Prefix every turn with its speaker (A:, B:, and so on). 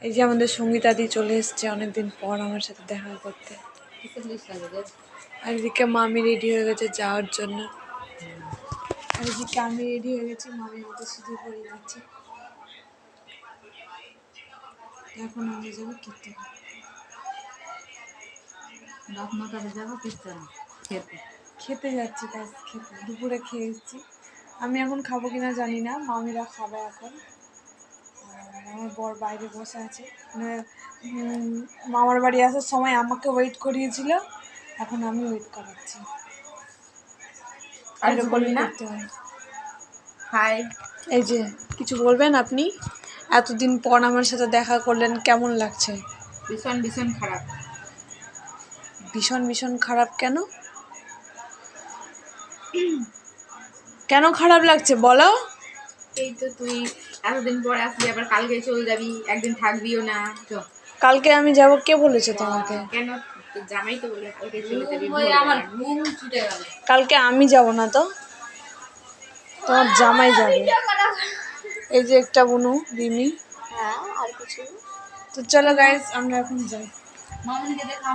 A: এই যে আমাদের সঙ্গীতাদি চলে এসছে অনেকদিন পর আমার সাথে দেখা করতে। আর এদিকে মামি রেডি হয়ে গেছে যাওয়ার জন্য, আর এদিকে আমি রেডি হয়ে গেছি, মামি আমাকে সিঁদুর পরিয়ে দিচ্ছে। এখন আমরা যাবো কীর্তন,
B: যাবো কীর্তন
A: খেতে যাচ্ছি, কাজ খেতে দুপুরে খেয়ে এসেছি। আমি এখন খাবো কিনা জানি না, মামিরা খাবে এখন। আমার বর বাইরে বসে আছে, মামার বাড়ি আসার সময় আমাকে ওয়েট করিয়েছিল, এখন আমি ওয়েট করাচ্ছি। এরকমই করতে হয়।
B: হাই,
A: এই যে কিছু বলবেন আপনি? এতদিন পর আমার সাথে দেখা করলেন, কেমন লাগছে?
B: ভীষণ ভীষণ খারাপ।
A: ভীষণ ভীষণ খারাপ কেন? কেন খারাপ লাগছে বলো?
B: এই তো তুই এতদিন পর আসবি, আবার কালকে চলে যাবি, একদিন থাকবিও না।
A: কালকে আমি যাব, কে বলেছে তোমাকে?
B: কেন? জামাই তো বলে কালকে চলে যাবি। আমার ঘুম ছুটে গেল।
A: কালকে আমি যাব না তো, তোমার জামাই যাবে। এই যে একটা বুনু রিমি।
B: হ্যাঁ, আর কিছু
A: তো চলো গাইস, আমরা এখন যাই।
B: মামুনিকে দেখা